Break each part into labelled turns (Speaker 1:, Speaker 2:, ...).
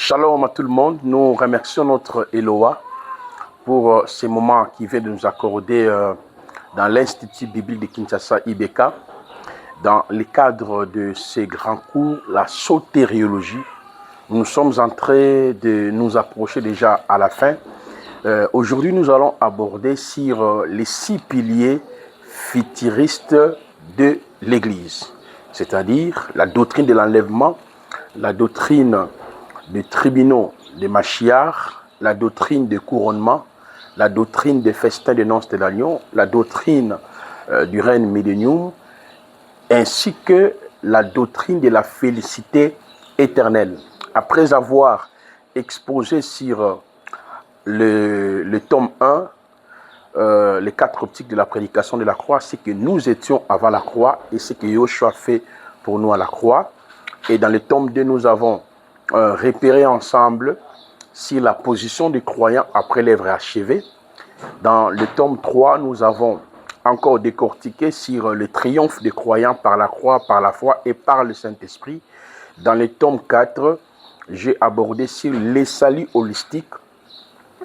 Speaker 1: Shalom à tout le monde. Nous remercions notre Eloa pour ces moments qu'il vient de nous accorder dans l'Institut biblique de Kinshasa IBK, dans le cadre de ces grands cours, la sotériologie. Nous sommes en train de nous approcher déjà à la fin. Aujourd'hui, nous allons aborder sur les 6 piliers futuristes de l'Église, c'est-à-dire la doctrine de l'enlèvement, la doctrine des tribunaux de Machiar, la doctrine de couronnement, la doctrine des festins de noces de l'agneau, la doctrine du règne millénium, ainsi que la doctrine de la félicité éternelle. Après avoir exposé sur le tome 1, les 4 optiques de la prédication de la croix, c'est que nous étions avant la croix et ce que Yoshua fait pour nous à la croix. Et dans le tome 2, nous avons repéré ensemble sur la position des croyants après l'œuvre achevée. Dans le tome 3, nous avons encore décortiqué sur le triomphe des croyants par la croix, par la foi et par le Saint-Esprit. Dans le tome 4, j'ai abordé sur les saluts holistiques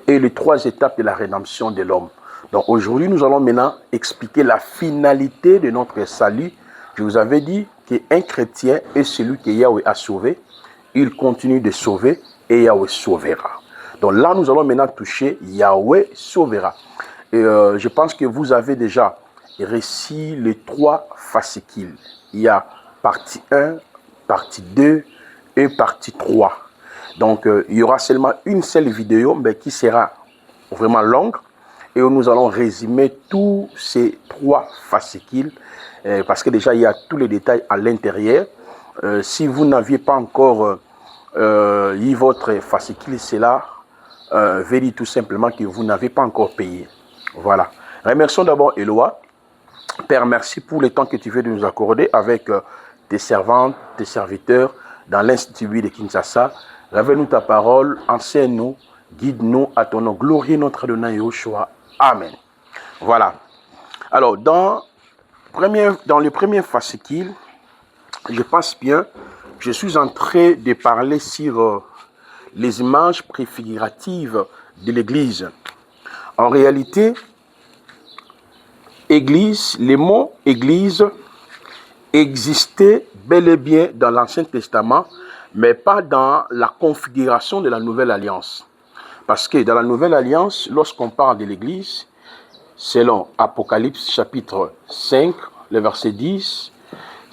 Speaker 1: et les 3 étapes de la rédemption de l'homme. Donc aujourd'hui, nous allons maintenant expliquer la finalité de notre salut. Je vous avais dit qu'un chrétien est celui que Yahweh a sauvé. Il continue de sauver et Yahweh sauvera. Donc là, nous allons maintenant toucher Yahweh sauvera. Et je pense que vous avez déjà réussi les 3 fascicules. Il y a partie 1, partie 2 et partie 3. Donc il y aura seulement une seule vidéo mais qui sera vraiment longue. Et où nous allons résumer tous ces 3 fascicules. Parce que déjà, il y a tous les détails à l'intérieur. Si vous n'aviez pas encore eu votre fascicule, cela veut dire tout simplement que vous n'avez pas encore payé. Voilà. Remercions d'abord Eloa. Père, merci pour le temps que tu veux de nous accorder avec tes servantes, tes serviteurs dans l'Institut de Kinshasa. Révèle-nous ta parole, enseigne-nous, guide-nous à ton nom. Glorie notre Adonai Yoshua. Amen. Voilà. Alors, dans le premier fascicule, je pense bien, je suis en train de parler sur les images préfiguratives de l'Église. En réalité, Église, le mot Église existait bel et bien dans l'Ancien Testament, mais pas dans la configuration de la Nouvelle Alliance. Parce que dans la Nouvelle Alliance, lorsqu'on parle de l'Église, selon Apocalypse chapitre 5, le verset 10,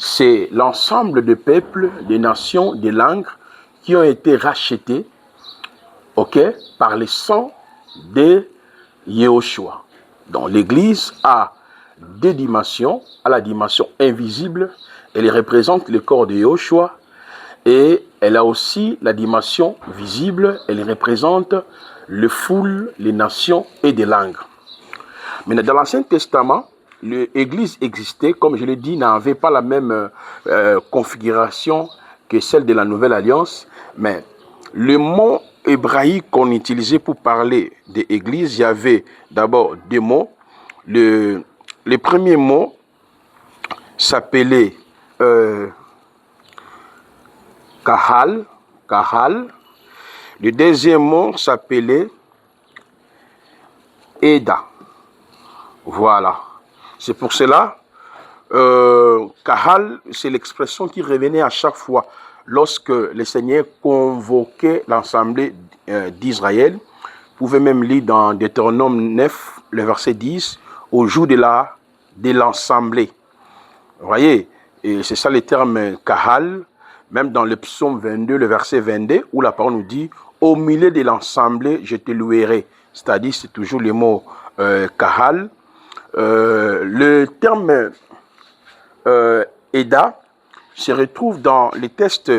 Speaker 1: c'est l'ensemble de peuples, des nations, des langues qui ont été rachetés par le sang de Yehoshua. Donc l'Église a 2 dimensions, à la dimension invisible, elle représente le corps de Yehoshua, et elle a aussi la dimension visible, elle représente le foule, les nations et des langues. Mais dans l'Ancien Testament, l'Église existait, comme je l'ai dit, n'avait pas la même configuration que celle de la Nouvelle Alliance. Mais le mot hébraïque qu'on utilisait pour parler de l'Église, il y avait d'abord 2 mots. Le premier mot s'appelait kahal. Le deuxième mot s'appelait Eda. Voilà. C'est pour cela, Kahal, c'est l'expression qui revenait à chaque fois lorsque le Seigneur convoquait l'Assemblée d'Israël. Vous pouvez même lire dans Deutéronome 9, le verset 10, au jour de l'Assemblée. Vous voyez, et c'est ça le terme Kahal, même dans le psaume 22, le verset 22, où la parole nous dit, au milieu de l'Assemblée, je te louerai. C'est-à-dire, c'est toujours le mot Kahal. Le terme Eda se retrouve dans les textes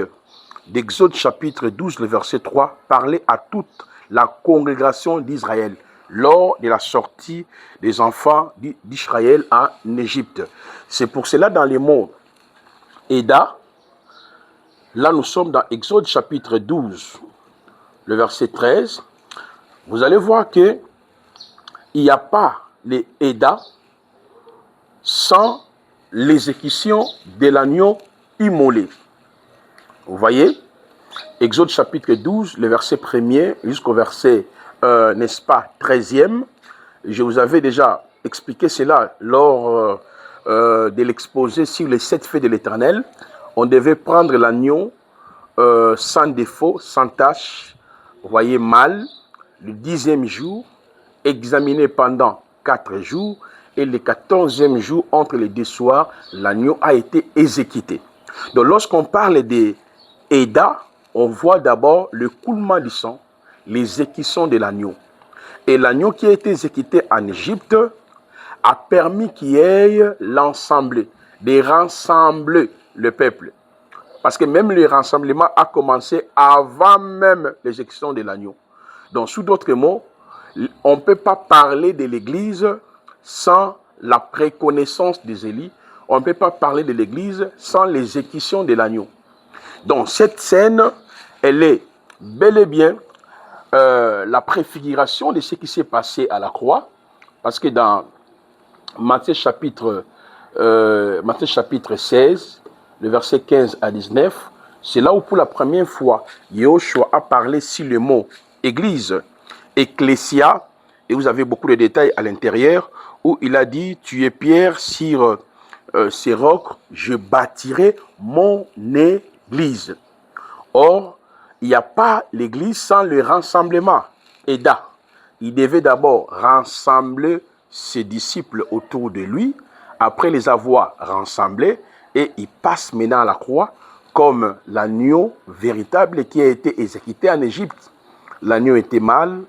Speaker 1: d'Exode chapitre 12, le verset 3, parler à toute la congrégation d'Israël lors de la sortie des enfants d'Israël en Égypte. C'est pour cela dans les mots Eda, là nous sommes dans Exode chapitre 12, le verset 13, vous allez voir que il n'y a pas les Eda sans l'exécution de l'agneau immolé. Vous voyez? Exode chapitre 12, le verset 1er jusqu'au verset, n'est-ce pas, 13e. Je vous avais déjà expliqué cela lors de l'exposé sur les 7 faits de l'Éternel. On devait prendre l'agneau sans défaut, sans tache, vous voyez, mâle, le 10e jour, examiné pendant 4 jours, et le 14e jour, entre les 2 soirs, l'agneau a été exécuté. Donc, lorsqu'on parle des Eda, on voit d'abord le coulement du sang, l'exécution de l'agneau. Et l'agneau qui a été exécuté en Égypte a permis qu'il y ait l'ensemble, de rassembler le peuple. Parce que même le rassemblement a commencé avant même l'exécution de l'agneau. Donc, sous d'autres mots, on ne peut pas parler de l'Église sans la préconnaissance des Élis. On ne peut pas parler de l'Église sans l'exécution de l'agneau. Donc, cette scène, elle est bel et bien la préfiguration de ce qui s'est passé à la croix. Parce que dans Matthieu chapitre 16, le verset 15 à 19, c'est là où pour la première fois, Yahushua a parlé sur le mot Église, Ecclésia, et vous avez beaucoup de détails à l'intérieur, où il a dit, tu es Pierre, sur ces rocs, je bâtirai mon Église. Or, il n'y a pas l'Église sans le rassemblement, Eda. Il devait d'abord rassembler ses disciples autour de lui, après les avoir rassemblés, et il passe maintenant à la croix comme l'agneau véritable qui a été exécuté en Égypte. L'agneau était mâle,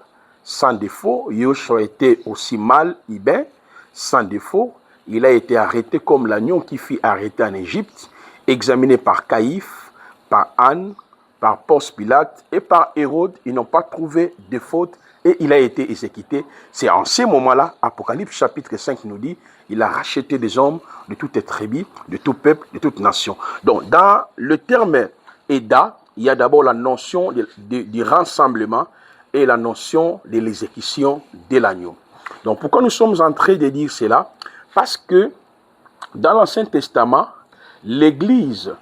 Speaker 1: sans défaut. Yahushua était aussi mâle, ibn, sans défaut. Il a été arrêté comme l'agneau qui fut arrêté en Égypte, examiné par Caïphe, par Anne, par Ponce Pilate et par Hérode. Ils n'ont pas trouvé de faute et il a été exécuté. C'est en ces moments-là, Apocalypse chapitre 5 nous dit, il a racheté des hommes de toutes tribus, de tout peuple, de toute nation. Donc, dans le terme Eda, il y a d'abord la notion du rassemblement et la notion de l'exécution de l'agneau. Donc, pourquoi nous sommes en train de dire cela? Parce que dans l'Ancien Testament, l'Église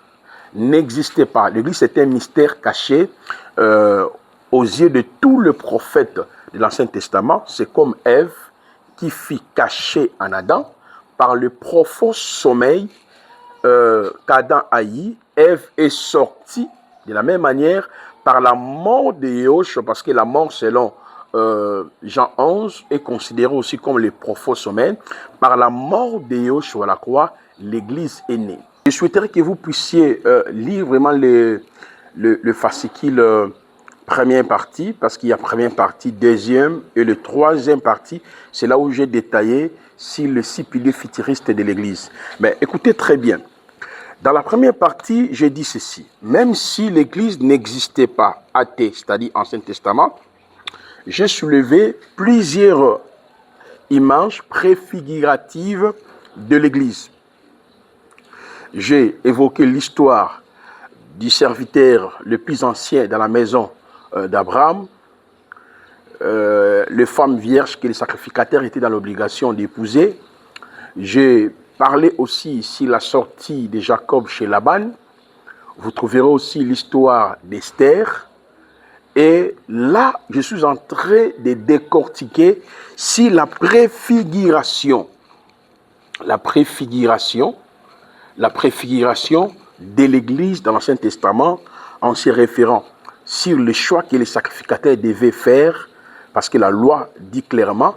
Speaker 1: n'existait pas. L'Église était un mystère caché aux yeux de tous les prophètes de l'Ancien Testament. C'est comme Ève qui fut cachée en Adam par le profond sommeil qu'Adam haït. Ève est sortie de la même manière par la mort de Yahushua, parce que la mort selon Jean 11 est considérée aussi comme le profond sommeil. Par la mort de Yahushua à la croix, l'Église est née. Je souhaiterais que vous puissiez lire vraiment le fascicule première partie, parce qu'il y a première partie, deuxième et le troisième partie. C'est là où j'ai détaillé sur le 6 piliers futuristes de l'Église. Mais écoutez très bien. Dans la première partie, j'ai dit ceci. Même si l'Église n'existait pas athée, c'est-à-dire Ancien Testament, j'ai soulevé plusieurs images préfiguratives de l'Église. J'ai évoqué l'histoire du serviteur le plus ancien dans la maison d'Abraham, les femmes vierges que les sacrificateurs étaient dans l'obligation d'épouser. J'ai parlé aussi ici la sortie de Jacob chez Laban. Vous trouverez aussi l'histoire d'Esther. Et là, je suis en train de décortiquer si la préfiguration de l'Église dans l'Ancien Testament en se référant sur le choix que les sacrificateurs devaient faire, parce que la loi dit clairement,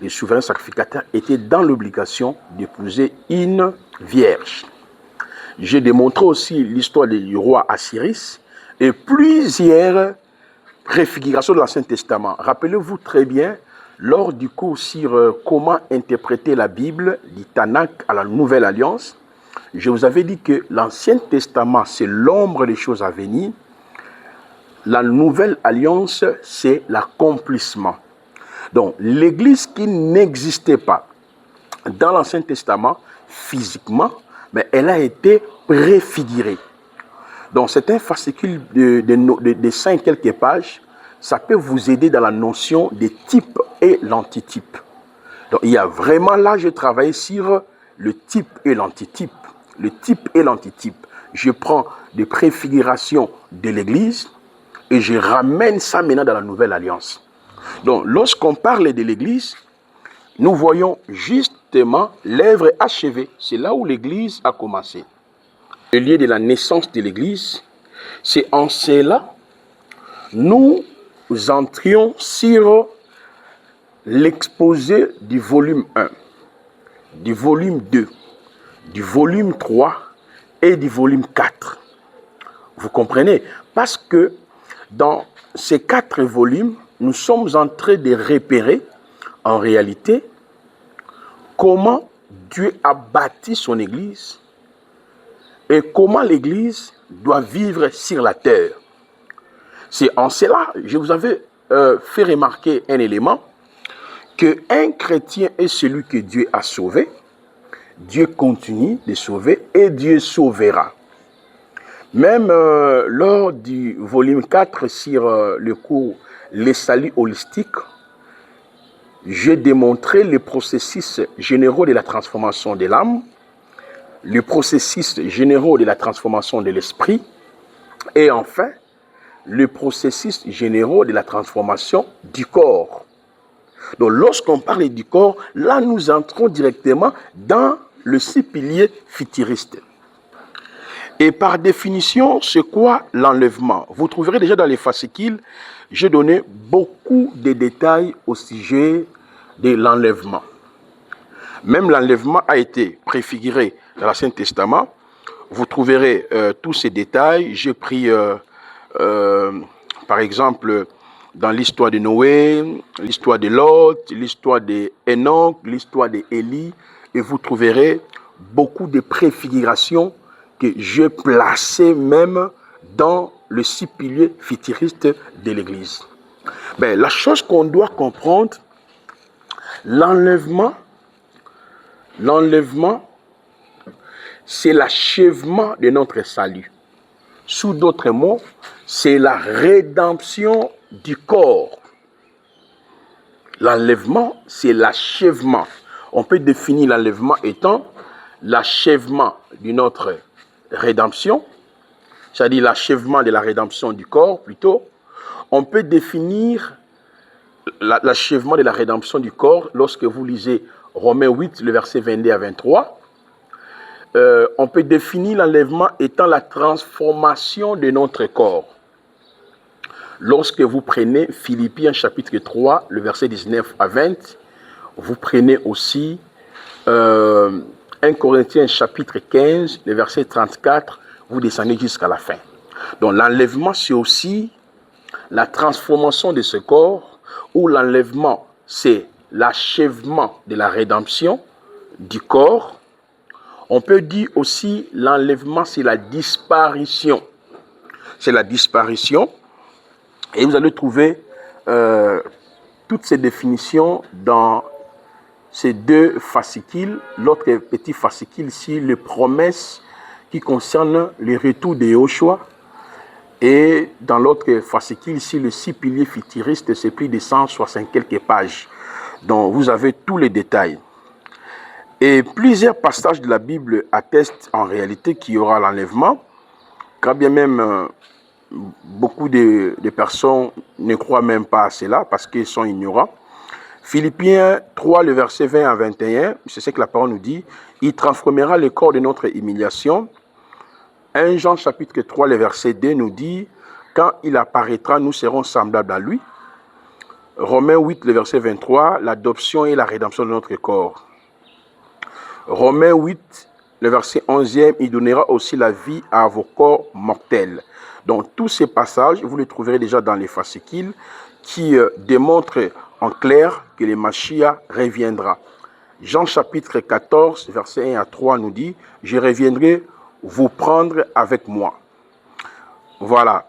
Speaker 1: les souverains sacrificateurs étaient dans l'obligation d'épouser une vierge. J'ai démontré aussi l'histoire du roi Assyris et plusieurs préfigurations de l'Ancien Testament. Rappelez-vous très bien, lors du cours sur comment interpréter la Bible, du Tanakh à la Nouvelle Alliance, je vous avais dit que l'Ancien Testament, c'est l'ombre des choses à venir. La Nouvelle Alliance, c'est l'accomplissement. Donc, l'Église qui n'existait pas dans l'Ancien Testament, physiquement, mais elle a été préfigurée. Donc, c'est un fascicule de 5 quelques pages. Ça peut vous aider dans la notion des types et l'antitype. Donc, il y a vraiment là, je travaille sur le type et l'antitype. Le type et l'antitype. Je prends des préfigurations de l'Église Et je ramène ça maintenant dans la nouvelle alliance. Donc, lorsqu'on parle de l'Église, nous voyons justement l'œuvre achevée. C'est là où l'Église a commencé. Le lieu de la naissance de l'Église, c'est en cela nous entrions sur l'exposé du volume 1, du volume 2, du volume 3 et du volume 4. Vous comprenez? Parce que dans ces 4 volumes, nous sommes en train de repérer en réalité comment Dieu a bâti son Église et comment l'Église doit vivre sur la terre. C'est en cela, je vous avais fait remarquer un élément, qu'un chrétien est celui que Dieu a sauvé, Dieu continue de sauver et Dieu sauvera. Même lors du volume 4 sur le cours Les saluts holistiques, j'ai démontré les processus généraux de la transformation de l'âme, les processus généraux de la transformation de l'esprit et enfin, le processus généraux de la transformation du corps. Donc, lorsqu'on parle du corps, là, nous entrons directement dans le 6 piliers futuristes. Et par définition, c'est quoi l'enlèvement? Vous trouverez déjà dans les fascicules, j'ai donné beaucoup de détails au sujet de l'enlèvement. Même l'enlèvement a été préfiguré dans l'Ancien Testament. Vous trouverez tous ces détails. J'ai pris... par exemple, dans l'histoire de Noé, l'histoire de Lot, l'histoire d'Enoch, l'histoire d'Élie, et vous trouverez beaucoup de préfigurations que j'ai placées même dans le 6 piliers futuristes de l'Église. Ben, la chose qu'on doit comprendre, l'enlèvement, c'est l'achèvement de notre salut. Sous d'autres mots, c'est la rédemption du corps. L'enlèvement, c'est l'achèvement. On peut définir l'enlèvement étant l'achèvement de notre rédemption, c'est-à-dire l'achèvement de la rédemption du corps plutôt. On peut définir l'achèvement de la rédemption du corps lorsque vous lisez Romains 8, le verset 22 à 23. On peut définir l'enlèvement étant la transformation de notre corps. Lorsque vous prenez Philippiens chapitre 3, le verset 19 à 20, vous prenez aussi 1 Corinthiens chapitre 15, le verset 34, vous descendez jusqu'à la fin. Donc l'enlèvement, c'est aussi la transformation de ce corps, ou l'enlèvement, c'est l'achèvement de la rédemption du corps. On peut dire aussi l'enlèvement, c'est la disparition. C'est la disparition. Et vous allez trouver toutes ces définitions dans ces 2 fascicules. L'autre petit fascicule ici, les promesses qui concernent le retour de Yahushua. Et dans l'autre fascicule ici, le 6 piliers futuristes, c'est plus de 160 quelques pages. Donc vous avez tous les détails. Et plusieurs passages de la Bible attestent en réalité qu'il y aura l'enlèvement, quand bien même beaucoup de personnes ne croient même pas à cela parce qu'ils sont ignorants. Philippiens 3, le verset 20 à 21, c'est ce que la parole nous dit. Il transformera le corps de notre humiliation. 1 Jean chapitre 3, le verset 2 nous dit, quand il apparaîtra, nous serons semblables à lui. Romains 8, le verset 23, l'adoption et la rédemption de notre corps. Romains 8, le verset 11e, il donnera aussi la vie à vos corps mortels. Donc tous ces passages, vous les trouverez déjà dans les fascicules qui démontrent en clair que le Mashiach reviendra. Jean chapitre 14, verset 1 à 3 nous dit, « Je reviendrai vous prendre avec moi. » Voilà.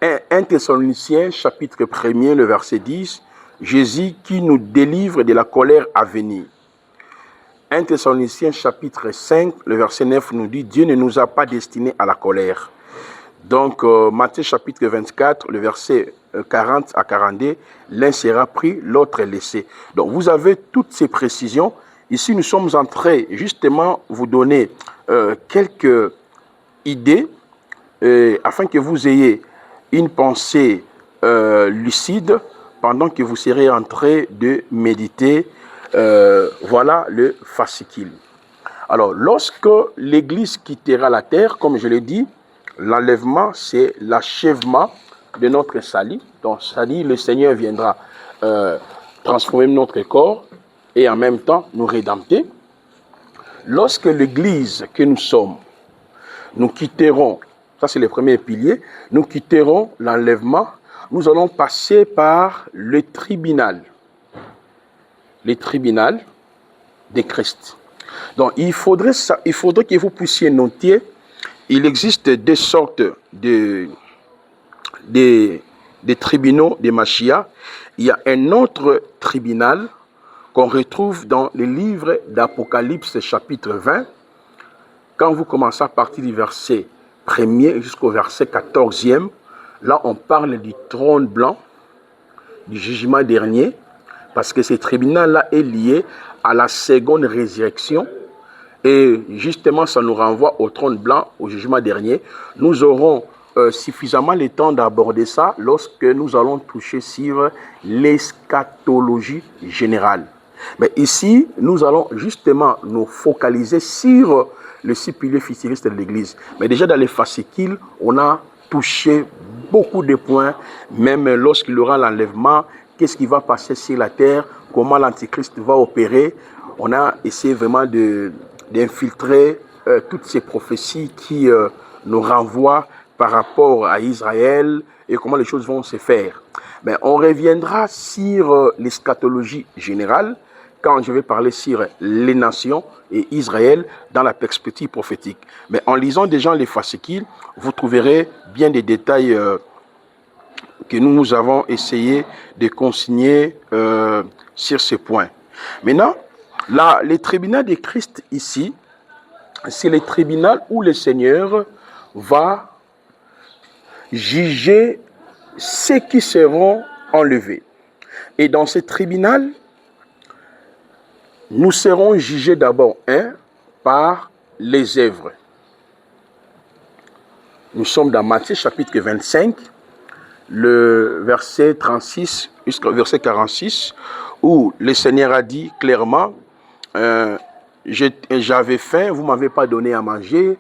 Speaker 1: 1 Thessaloniciens chapitre 1er, le verset 10, « Jésus qui nous délivre de la colère à venir. » 1 Thessaloniciens chapitre 5, le verset 9 nous dit « Dieu ne nous a pas destinés à la colère. » Donc, Matthieu chapitre 24, le verset 40 à 42, l'un sera pris, l'autre laissé. Donc, vous avez toutes ces précisions. Ici, nous sommes en train, justement, vous donner quelques idées afin que vous ayez une pensée lucide pendant que vous serez en train de méditer. Voilà le fascicule. Alors, lorsque l'Église quittera la terre, comme je l'ai dit, l'enlèvement, c'est l'achèvement de notre salut. Donc, c'est-à-dire, le Seigneur viendra transformer notre corps et en même temps nous rédempter. Lorsque l'Église que nous sommes, nous quitterons, ça c'est le premier pilier, nous quitterons l'enlèvement, nous allons passer par le tribunal de Christ. Donc il faudrait que vous puissiez noter, il existe deux sortes de tribunaux de Machia. Il y a un autre tribunal qu'on retrouve dans le livre d'Apocalypse chapitre 20. Quand vous commencez à partir du verset 1er jusqu'au verset 14e, là on parle du trône blanc, du jugement dernier, parce que ce tribunal-là est lié à la seconde résurrection. Et justement, ça nous renvoie au trône blanc, au jugement dernier. Nous aurons suffisamment le temps d'aborder ça lorsque nous allons toucher sur l'eschatologie générale. Mais ici, nous allons justement nous focaliser sur le six piliers futuristes de l'Église. Mais déjà dans les fascicules, on a touché beaucoup de points, même lorsqu'il y aura l'enlèvement, qu'est-ce qui va passer sur la terre, comment l'Antichrist va opérer. On a essayé vraiment d'infiltrer toutes ces prophéties qui nous renvoient par rapport à Israël et comment les choses vont se faire. Mais on reviendra sur l'eschatologie générale quand je vais parler sur les nations et Israël dans la perspective prophétique. Mais en lisant déjà les fascicules, vous trouverez bien des détails que nous avons essayé de consigner sur ce point. Maintenant, là, le tribunal de Christ ici, c'est le tribunal où le Seigneur va juger ceux qui seront enlevés. Et dans ce tribunal, nous serons jugés d'abord, par les œuvres. Nous sommes dans Matthieu chapitre 25, le verset 36 jusqu'au verset 46, où le Seigneur a dit clairement, j'avais faim, vous ne m'avez pas donné à manger,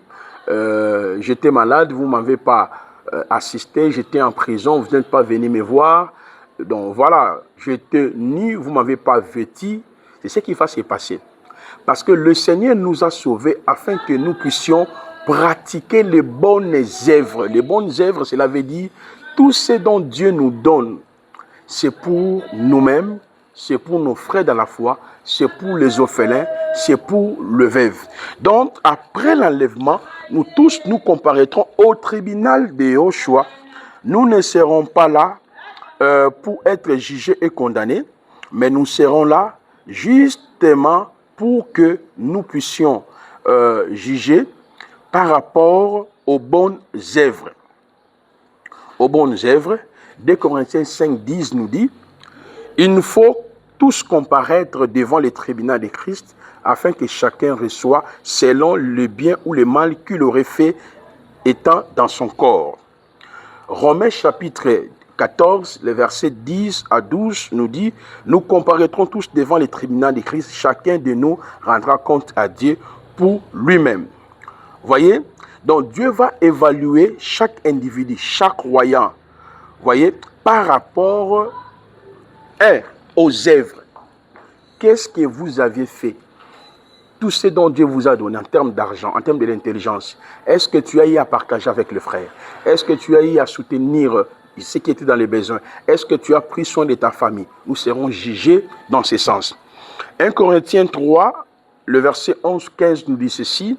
Speaker 1: j'étais malade, vous ne m'avez pas assisté, j'étais en prison, vous n'êtes pas venu me voir, donc voilà, j'étais nu, vous ne m'avez pas vêtu. C'est ce qui va se passer. Parce que le Seigneur nous a sauvés afin que nous puissions pratiquer les bonnes œuvres. Les bonnes œuvres, cela veut dire tout ce dont Dieu nous donne, c'est pour nous-mêmes, c'est pour nos frères dans la foi, c'est pour les orphelins, c'est pour le veuve. Donc, après l'enlèvement, nous tous nous comparaîtrons au tribunal de Yahushua. Nous ne serons pas là pour être jugés et condamnés, mais nous serons là justement pour que nous puissions juger par rapport aux bonnes œuvres. Aux bonnes œuvres, 2 Corinthiens 5:10 nous dit, il nous faut tous comparaître devant le tribunal de Christ afin que chacun reçoive selon le bien ou le mal qu'il aurait fait étant dans son corps. Romains chapitre 14, le verset 10 à 12 nous dit, nous comparaîtrons tous devant le tribunal de Christ, chacun de nous rendra compte à Dieu pour lui-même. Voyez, donc Dieu va évaluer chaque individu, chaque croyant, voyez, par rapport aux œuvres. Qu'est-ce que vous avez fait? Tout ce dont Dieu vous a donné en termes d'argent, en termes de l'intelligence, est-ce que tu as eu à partager avec le frère? Est-ce que tu as eu à soutenir ceux qui étaient dans les besoins? Est-ce que tu as pris soin de ta famille? Nous serons jugés dans ce sens. 1 Corinthiens 3, le verset 11-15 nous dit ceci,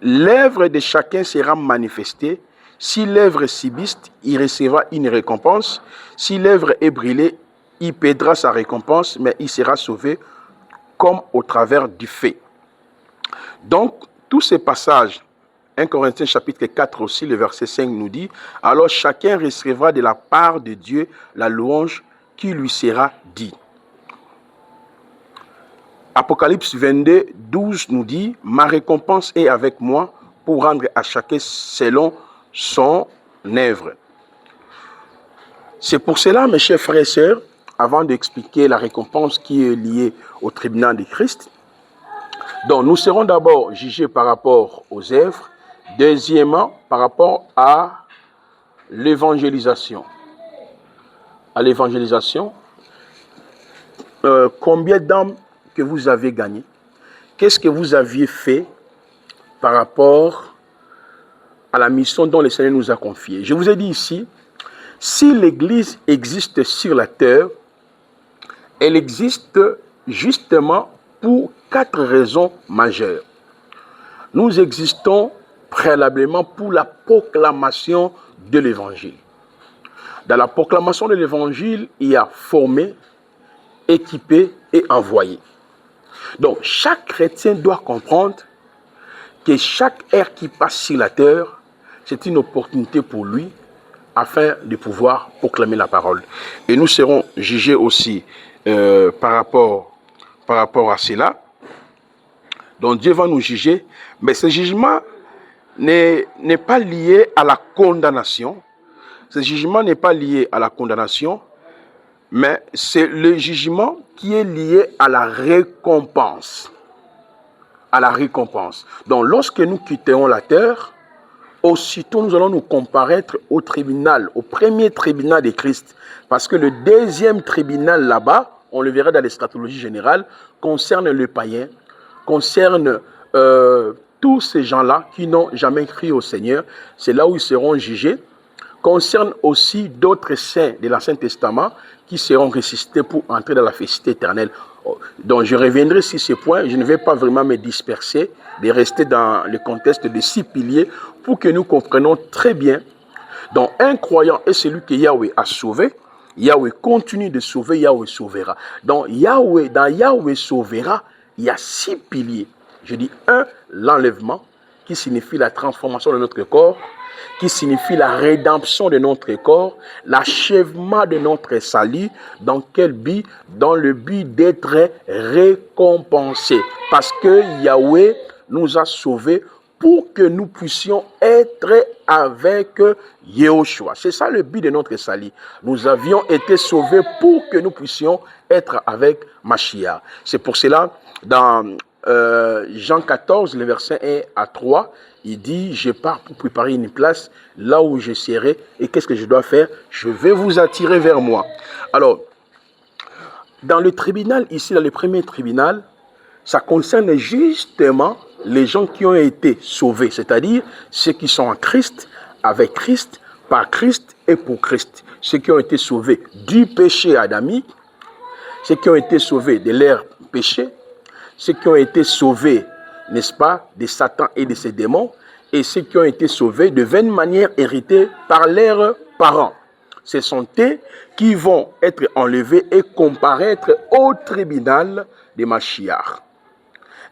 Speaker 1: l'œuvre de chacun sera manifestée. Si l'œuvre est subsiste, il recevra une récompense. Si l'œuvre est brûlée, il perdra sa récompense, mais il sera sauvé comme au travers du feu. Donc, tous ces passages, 1 Corinthiens chapitre 4 aussi, le verset 5 nous dit, alors chacun recevra de la part de Dieu la louange qui lui sera dite. Apocalypse 22, 12 nous dit, ma récompense est avec moi pour rendre à chacun selon son œuvre. C'est pour cela, mes chers frères et sœurs, avant d'expliquer la récompense qui est liée au tribunal de Christ, donc nous serons d'abord jugés par rapport aux œuvres, deuxièmement par rapport à l'évangélisation. À l'évangélisation, combien d'âmes que vous avez gagnées? Qu'est-ce que vous aviez fait par rapport à la mission dont le Seigneur nous a confiée? Je vous ai dit ici, si l'Église existe sur la terre, elle existe justement pour 4 raisons majeures. Nous existons préalablement pour la proclamation de l'Évangile. Dans la proclamation de l'Évangile, il y a formé, équipé et envoyé. Donc, chaque chrétien doit comprendre que chaque ère qui passe sur la terre, c'est une opportunité pour lui afin de pouvoir proclamer la parole. Et nous serons jugés aussi par rapport à cela. Donc Dieu va nous juger, mais ce jugement n'est pas lié à la condamnation. Ce jugement n'est pas lié à la condamnation, mais c'est le jugement qui est lié à la récompense. À la récompense. Donc lorsque nous quitterons la terre, aussitôt nous allons nous comparaître au tribunal, au premier tribunal de Christ. Parce que le deuxième tribunal là-bas, on le verra dans l'eschatologie générale, concerne le païen, concerne tous ces gens-là qui n'ont jamais cru au Seigneur. C'est là où ils seront jugés. Concerne aussi d'autres saints de l'Ancien Testament qui seront ressuscités pour entrer dans la félicité éternelle. Donc je reviendrai sur ce point, je ne vais pas vraiment me disperser, de rester dans le contexte de 6 piliers pour que nous comprenions très bien. Donc un croyant est celui que Yahweh a sauvé, Yahweh continue de sauver, Yahweh sauvera. Donc dans Yahweh sauvera, il y a 6 piliers. Je dis 1, l'enlèvement, qui signifie la transformation de notre corps, qui signifie la rédemption de notre corps, l'achèvement de notre salut. Dans quel but? Dans le but d'être récompensé. Parce que Yahweh nous a sauvés pour que nous puissions être avec Yehoshua. C'est ça le but de notre salut. Nous avions été sauvés pour que nous puissions être avec Mashiach. C'est pour cela, dans Jean 14, le verset 1 à 3, il dit, je pars pour préparer une place là où je serai. Et qu'est-ce que je dois faire? Je vais vous attirer vers moi. Alors, dans le tribunal, ici, dans le premier tribunal, ça concerne justement les gens qui ont été sauvés, c'est-à-dire ceux qui sont en Christ, avec Christ, par Christ et pour Christ. Ceux qui ont été sauvés du péché adamique, ceux qui ont été sauvés de leur péché, ceux qui ont été sauvés, n'est-ce pas, de Satan et de ses démons, et ceux qui ont été sauvés de vaine manière héritée par leurs parents. Ce sont eux qui vont être enlevés et comparaître au tribunal de Mashiach.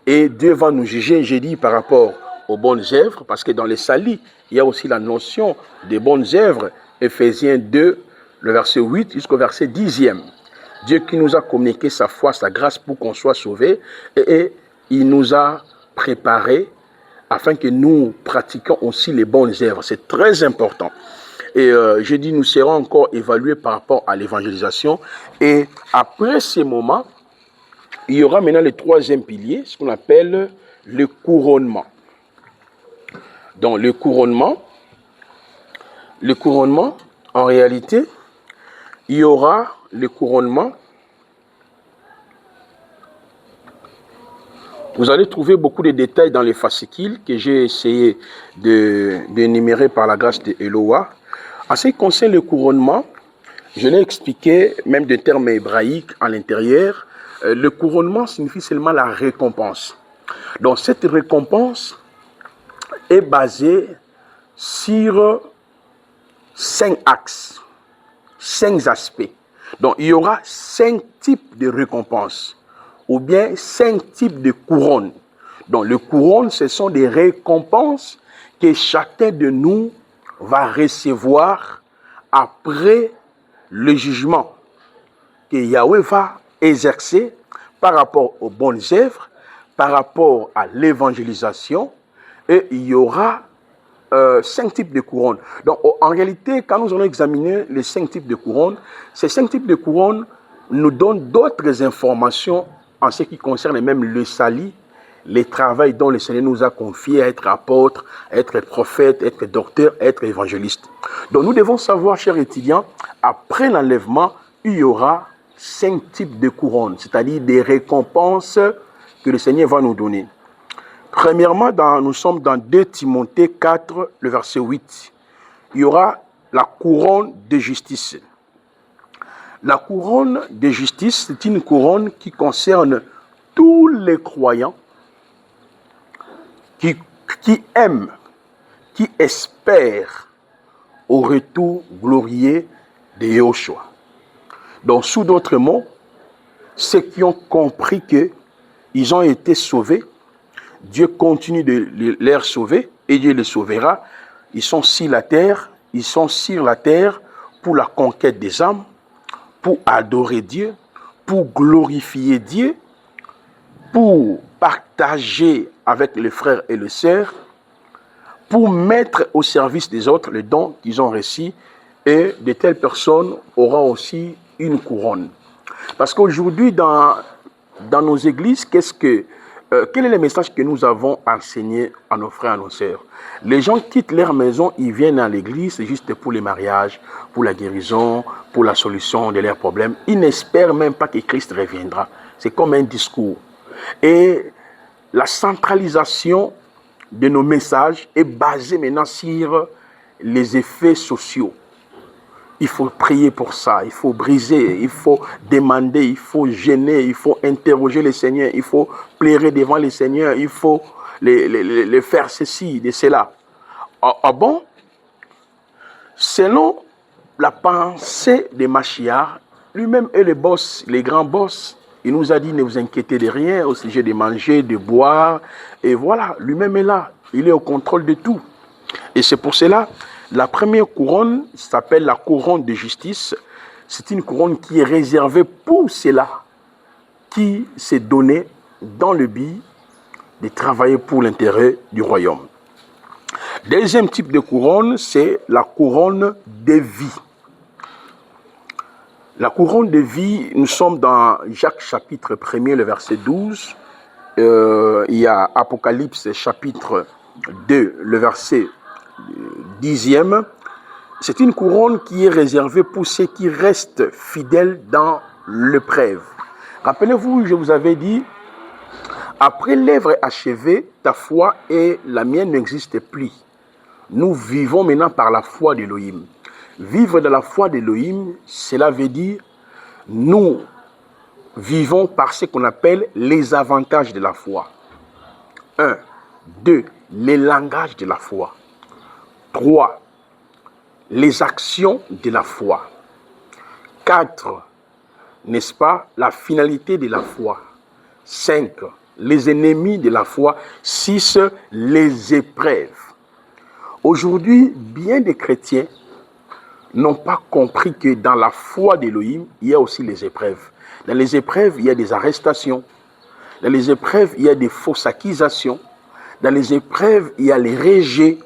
Speaker 1: Et Dieu va nous juger, j'ai dit, par rapport aux bonnes œuvres, parce que dans les salis, il y a aussi la notion des bonnes œuvres. Éphésiens 2, le verset 8 jusqu'au verset 10e. Dieu qui nous a communiqué sa foi, sa grâce pour qu'on soit sauvés, et il nous a préparés afin que nous pratiquions aussi les bonnes œuvres. C'est très important. Et je dis, nous serons encore évalués par rapport à l'évangélisation. Et après ces moments, il y aura maintenant le 3e pilier, ce qu'on appelle le couronnement. Donc le couronnement, en réalité, il y aura le couronnement. Vous allez trouver beaucoup de détails dans les fascicules que j'ai essayé d'énumérer par la grâce de Eloah. En ce qui concerne le couronnement, je l'ai expliqué, même de termes hébraïques à l'intérieur. Le couronnement signifie seulement la récompense. Donc cette récompense est basée sur 5 axes, 5 aspects. Donc il y aura 5 types de récompenses ou bien 5 types de couronnes. Donc les couronnes, ce sont des récompenses que chacun de nous va recevoir après le jugement que Yahweh va exercer par rapport aux bonnes œuvres, par rapport à l'évangélisation, et il y aura 5 types de couronnes. Donc, en réalité, quand nous allons examiner les 5 types de couronnes, ces 5 types de couronnes nous donnent d'autres informations en ce qui concerne même le salut, les travaux dont le Seigneur nous a confiés à être apôtre, à être prophète, à être docteur, à être évangéliste. Donc, nous devons savoir, chers étudiants, après l'enlèvement, il y aura 5 types de couronnes, c'est-à-dire des récompenses que le Seigneur va nous donner. Premièrement, nous sommes dans 2 Timothée 4, le verset 8. Il y aura la couronne de justice. La couronne de justice, c'est une couronne qui concerne tous les croyants qui aiment, qui espèrent au retour glorieux de Yahushua. Donc, sous d'autres mots, ceux qui ont compris qu'ils ont été sauvés, Dieu continue de les sauver et Dieu les sauvera. Ils sont sur la terre pour la conquête des âmes, pour adorer Dieu, pour glorifier Dieu, pour partager avec les frères et les sœurs, pour mettre au service des autres les dons qu'ils ont reçus, et de telles personnes auront aussi une couronne. Parce qu'aujourd'hui, dans nos églises, quel est le message que nous avons enseigné à nos frères et à nos sœurs? Les gens quittent leur maison, ils viennent à l'église juste pour les mariages, pour la guérison, pour la solution de leurs problèmes. Ils n'espèrent même pas que Christ reviendra. C'est comme un discours. Et la centralisation de nos messages est basée maintenant sur les effets sociaux. Il faut prier pour ça, il faut briser, il faut demander, il faut gêner, il faut interroger le Seigneur, il faut plairer devant le Seigneur, il faut les faire ceci, de cela. Ah bon? Selon la pensée de Machiar, lui-même est le boss, les grands boss. Il nous a dit, ne vous inquiétez de rien au sujet de manger, de boire. Et voilà, lui-même est là. Il est au contrôle de tout. Et c'est pour cela, la première couronne s'appelle la couronne de justice. C'est une couronne qui est réservée pour cela, qui s'est donné dans le but de travailler pour l'intérêt du royaume. Deuxième type de couronne, c'est la couronne de vie. La couronne de vie, nous sommes dans Jacques chapitre 1er, le verset 12. Il y a Apocalypse chapitre 2, le verset 10e. C'est une couronne qui est réservée pour ceux qui restent fidèles dans l'épreuve. Rappelez-vous, je vous avais dit, après l'œuvre achevée, ta foi et la mienne n'existent plus. Nous vivons maintenant par la foi d'Élohim. Vivre de la foi d'Élohim, cela veut dire nous vivons par ce qu'on appelle les avantages de la foi. 1. 2. Les langages de la foi. 3. Les actions de la foi. 4. N'est-ce pas, la finalité de la foi. 5. Les ennemis de la foi. 6. Les épreuves. Aujourd'hui, bien des chrétiens n'ont pas compris que dans la foi d'Élohim, il y a aussi les épreuves. Dans les épreuves, il y a des arrestations. Dans les épreuves, il y a des fausses accusations. Dans les épreuves, il y a les rejets.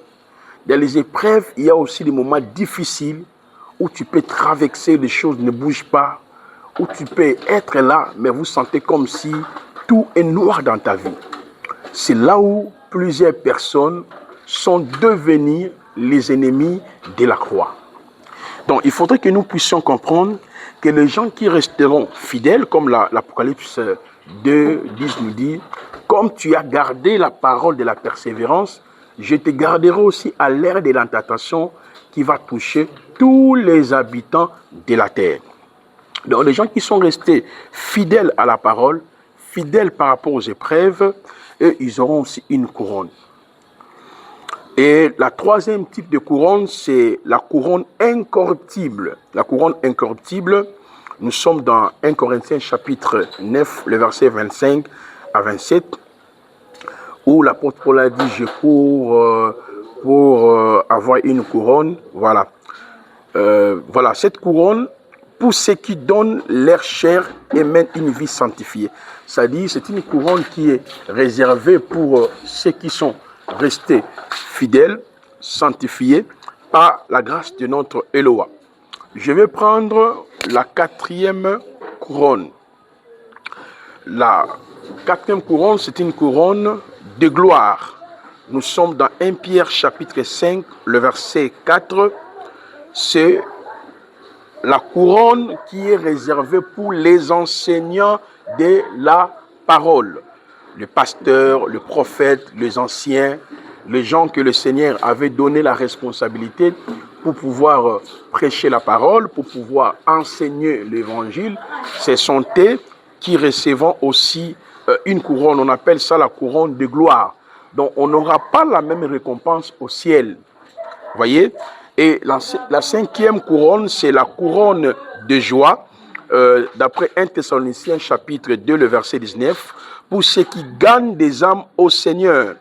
Speaker 1: Dans les épreuves, il y a aussi des moments difficiles où tu peux traverser, les choses ne bougent pas, où tu peux être là, mais vous sentez comme si tout est noir dans ta vie. C'est là où plusieurs personnes sont devenues les ennemis de la croix. Donc, il faudrait que nous puissions comprendre que les gens qui resteront fidèles, comme l'Apocalypse 2, 10 nous dit, comme tu as gardé la parole de la persévérance, je te garderai aussi à l'ère de la tentation qui va toucher tous les habitants de la terre. Donc, les gens qui sont restés fidèles à la parole, fidèles par rapport aux épreuves, eux, ils auront aussi une couronne. Et la troisième type de couronne, c'est la couronne incorruptible. La couronne incorruptible, nous sommes dans 1 Corinthiens chapitre 9, le verset 25 à 27, où l'apôtre Paul a dit, je cours pour avoir une couronne. Voilà. Voilà, cette couronne, pour ceux qui donnent leur chair et mènent une vie sanctifiée. C'est-à-dire, c'est une couronne qui est réservée pour ceux qui sont restés fidèles, sanctifiés par la grâce de notre Eloa. Je vais prendre la 4e couronne. La 4e couronne, c'est une couronne de gloire. Nous sommes dans 1 Pierre chapitre 5, le verset 4. C'est la couronne qui est réservée pour les enseignants de la parole. Le pasteur, le prophète, les anciens, les gens que le Seigneur avait donné la responsabilité pour pouvoir prêcher la parole, pour pouvoir enseigner l'évangile. Ce sont eux qui recevront aussi une couronne. On appelle ça la couronne de gloire. Donc on n'aura pas la même récompense au ciel. Vous voyez? Et la 5e couronne, c'est la couronne de joie. D'après 1 Thessaloniciens chapitre 2, le verset 19, pour ceux qui gagnent des âmes au Seigneur.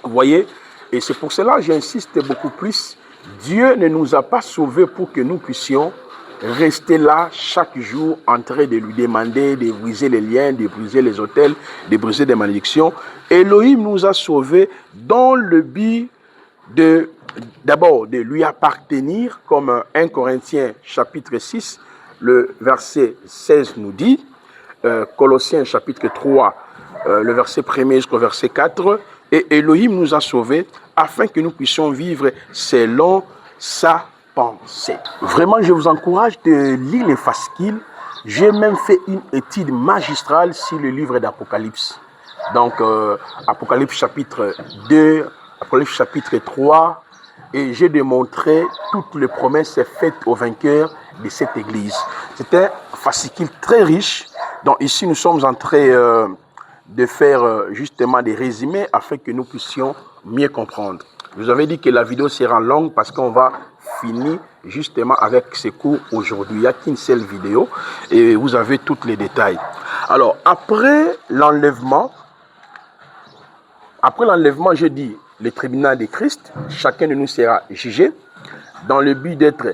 Speaker 1: Vous voyez? Et c'est pour cela que j'insiste beaucoup plus. Dieu ne nous a pas sauvés pour que nous puissions rester là chaque jour en train de lui demander de briser les liens, de briser les autels, de briser des malédictions. Elohim nous a sauvés dans le but d'abord de lui appartenir, comme 1 Corinthiens chapitre 6, le verset 16 nous dit, Colossiens chapitre 3, le verset 1er jusqu'au verset 4, et Elohim nous a sauvés afin que nous puissions vivre selon sa pensée. Vraiment, je vous encourage de lire les fascicules. J'ai même fait une étude magistrale sur le livre d'Apocalypse. Donc, Apocalypse chapitre 2, Apocalypse chapitre 3, et j'ai démontré toutes les promesses faites aux vainqueurs de cette église. C'était un fascicule très riche. Donc ici, nous sommes en train de faire justement des résumés afin que nous puissions mieux comprendre. Je vous avais dit que la vidéo sera longue parce qu'on va finir justement avec ces cours aujourd'hui. Il n'y a qu'une seule vidéo et vous avez tous les détails. Alors, après l'enlèvement, je dis le tribunal de Christ, chacun de nous sera jugé dans le but d'être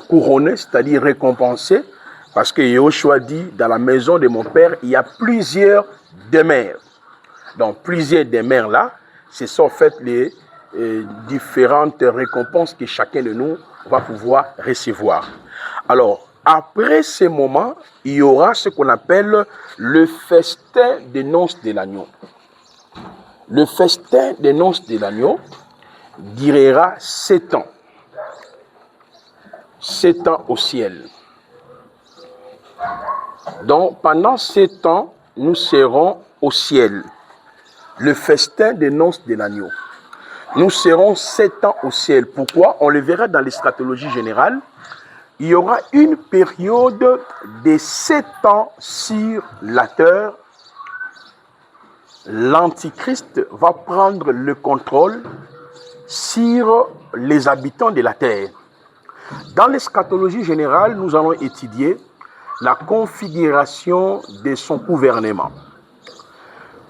Speaker 1: couronné, c'est-à-dire récompensé, parce que Yahushua dit, dans la maison de mon Père, il y a plusieurs demeures. Donc, plusieurs demeures là, ce sont en fait les différentes récompenses que chacun de nous va pouvoir recevoir. Alors, après ces moments, il y aura ce qu'on appelle le festin des noces de l'agneau. Le festin des noces de l'agneau durera 7 ans. 7 ans au ciel. Donc, pendant 7 ans, nous serons au ciel. Le festin des noces de l'agneau. Nous serons 7 ans au ciel. Pourquoi? On le verra dans l'eschatologie générale. Il y aura une période de 7 ans sur la terre. L'Antichrist va prendre le contrôle sur les habitants de la terre. Dans l'eschatologie générale, nous allons étudier la configuration de son gouvernement.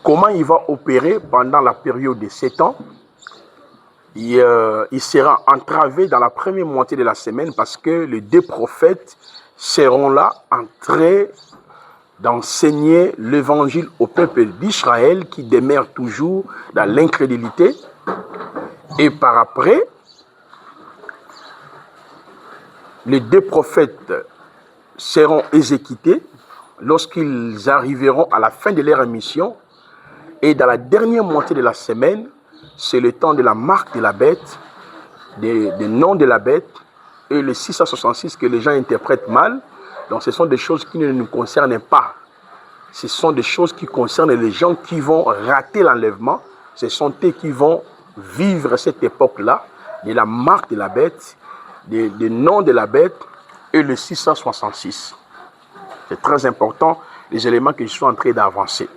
Speaker 1: Comment il va opérer pendant la période de 7 ans. Il sera entravé dans la première moitié de la semaine parce que les 2 prophètes seront là en train d'enseigner l'évangile au peuple d'Israël qui demeure toujours dans l'incrédulité. Et par après, les 2 prophètes seront exécutés lorsqu'ils arriveront à la fin de leur mission. Et dans la dernière moitié de la semaine, c'est le temps de la marque de la bête, des noms de la bête, et le 666 que les gens interprètent mal. Donc ce sont des choses qui ne nous concernent pas. Ce sont des choses qui concernent les gens qui vont rater l'enlèvement. Ce sont eux qui vont vivre cette époque-là, de la marque de la bête, des noms de la bête, et le 666. C'est très important, les éléments que je suis en train d'avancer.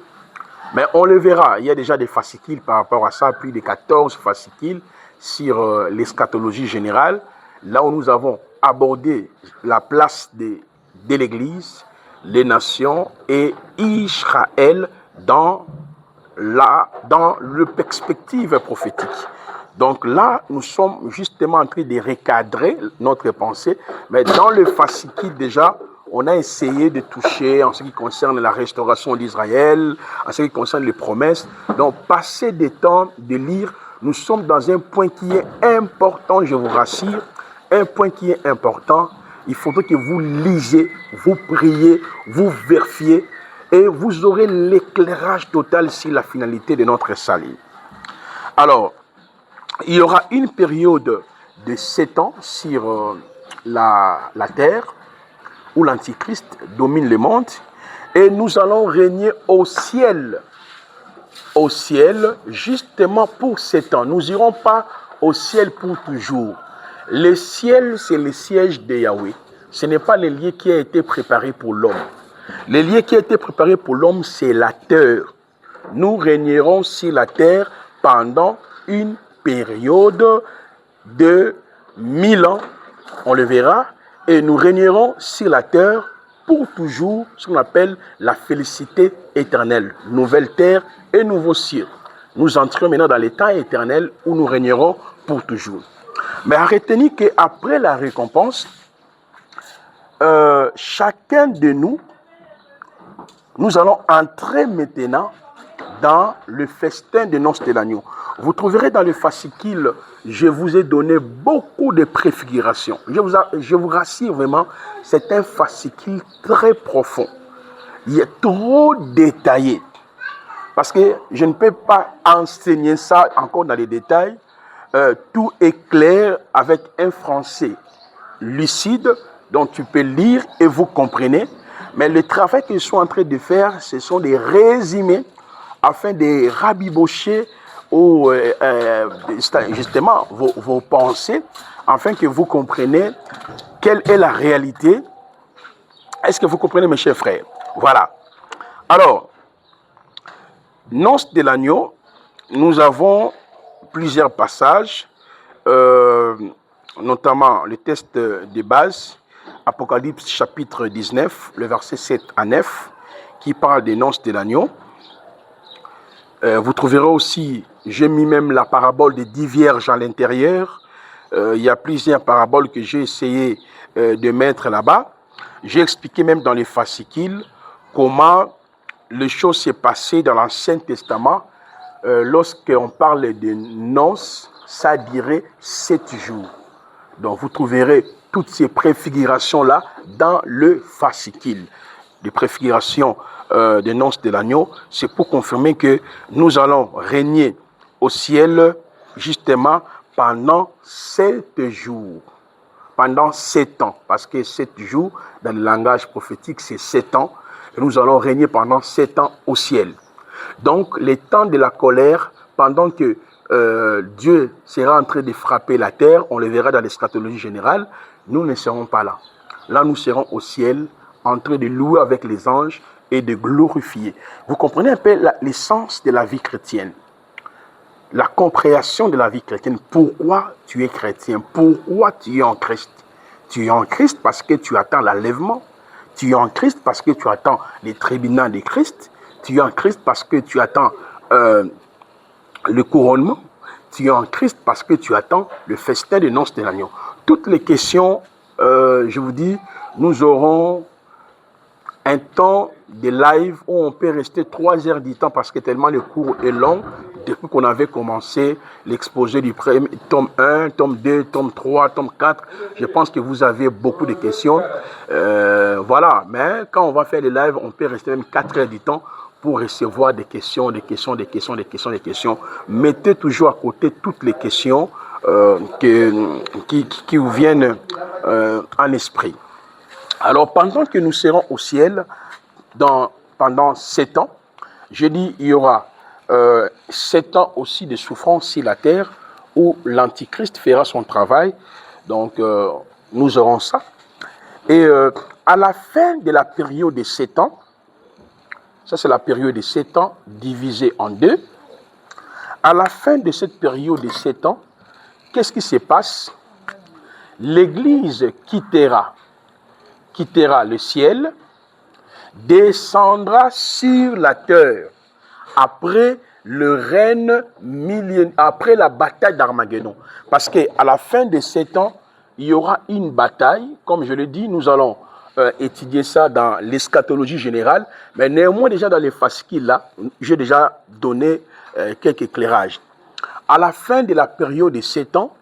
Speaker 1: Mais on le verra, il y a déjà des fascicules par rapport à ça, plus de 14 fascicules sur l'eschatologie générale, là où nous avons abordé la place de l'Église, les nations et Israël dans le perspective prophétique. Donc là, nous sommes justement en train de recadrer notre pensée, mais dans le fascicule déjà, on a essayé de toucher en ce qui concerne la restauration d'Israël, en ce qui concerne les promesses. Donc, passer des temps de lire nous sommes dans un point qui est important, je vous rassure, un point qui est important. Il faudrait que vous lisiez, vous priez, vous vérifiez et vous aurez l'éclairage total sur la finalité de notre salut. Alors, il y aura une période de 7 ans sur la terre où l'Antichrist domine le monde et nous allons régner au ciel justement pour 7 ans. Nous n'irons pas au ciel pour toujours. Le ciel, c'est le siège de Yahweh. Ce n'est pas le lieu qui a été préparé pour l'homme. Le lieu qui a été préparé pour l'homme, c'est la terre. Nous régnerons sur la terre pendant une période de 1000 ans, on le verra, et nous régnerons sur la terre pour toujours, ce qu'on appelle la félicité éternelle, nouvelle terre et nouveau ciel. Nous entrons maintenant dans l'état éternel où nous régnerons pour toujours. Mais retenez qu'après la récompense, chacun de nous, nous allons entrer maintenant dans le festin de noces de l'agneau. Vous trouverez dans le fascicule, je vous ai donné beaucoup de préfigurations. Je vous rassure vraiment, c'est un fascicule très profond. Il est trop détaillé. Parce que je ne peux pas enseigner ça encore dans les détails. Tout est clair avec un français lucide, dont tu peux lire et vous comprenez. Mais le travail que je suis en train de faire, ce sont des résumés afin de rabibocher ou justement vos pensées, afin que vous compreniez quelle est la réalité. Est-ce que vous comprenez, mes chers frères? Voilà. Alors, noces de l'agneau, nous avons plusieurs passages, notamment le texte de base, Apocalypse chapitre 19, le verset 7 à 9, qui parle des noces de l'agneau. Vous trouverez aussi, j'ai mis même la parabole des 10 vierges à l'intérieur. Il y a plusieurs paraboles que j'ai essayé de mettre là-bas. J'ai expliqué même dans les fascicules comment les choses s'est passées dans l'Ancien Testament. Lorsqu'on parle de noces, ça dirait 7 jours. Donc vous trouverez toutes ces préfigurations-là dans le fascicule. Les préfigurations des noces de l'agneau, c'est pour confirmer que nous allons régner au ciel justement pendant 7 jours. Pendant 7 ans. Parce que 7 jours, dans le langage prophétique, c'est 7 ans. Et nous allons régner pendant 7 ans au ciel. Donc, les temps de la colère, pendant que Dieu sera en train de frapper la terre, on le verra dans l'eschatologie générale, nous ne serons pas là. Là, nous serons au ciel, en train de louer avec les anges et de glorifier. Vous comprenez un peu l'essence de la vie chrétienne, la compréhension de la vie chrétienne. Pourquoi tu es chrétien? Pourquoi tu es en Christ? Tu es en Christ parce que tu attends l'enlèvement. Tu es en Christ parce que tu attends les tribunaux de Christ. Tu es en Christ parce que tu attends le couronnement. Tu es en Christ parce que tu attends le festin de noces de l'agneau. Toutes les questions, je vous dis, nous aurons un temps de live où on peut rester 3 heures du temps parce que tellement le cours est long. Depuis qu'on avait commencé l'exposé du premier, tome 1, tome 2, tome 3, tome 4, je pense que vous avez beaucoup de questions. Voilà, mais quand on va faire les lives, on peut rester même 4 heures du temps pour recevoir des questions, des questions, des questions, des questions, des questions. Mettez toujours à côté toutes les questions qui vous viennent en esprit. Alors, pendant que nous serons au ciel, pendant 7 ans, je dis, il y aura 7 ans aussi de souffrance sur la terre où l'Antichrist fera son travail. Donc, nous aurons ça. Et à la fin de la période de 7 ans, ça c'est la période de 7 ans divisée en 2. À la fin de cette période de 7 ans, qu'est-ce qui se passe? L'Église quittera le ciel, descendra sur la terre après le règne après la bataille d'Armageddon. Parce qu'à la fin de 7 ans, il y aura une bataille. Comme je l'ai dit, nous allons étudier ça dans l'eschatologie générale. Mais néanmoins, déjà dans les fascicules là, j'ai déjà donné quelques éclairages. À la fin de la période de 7 ans,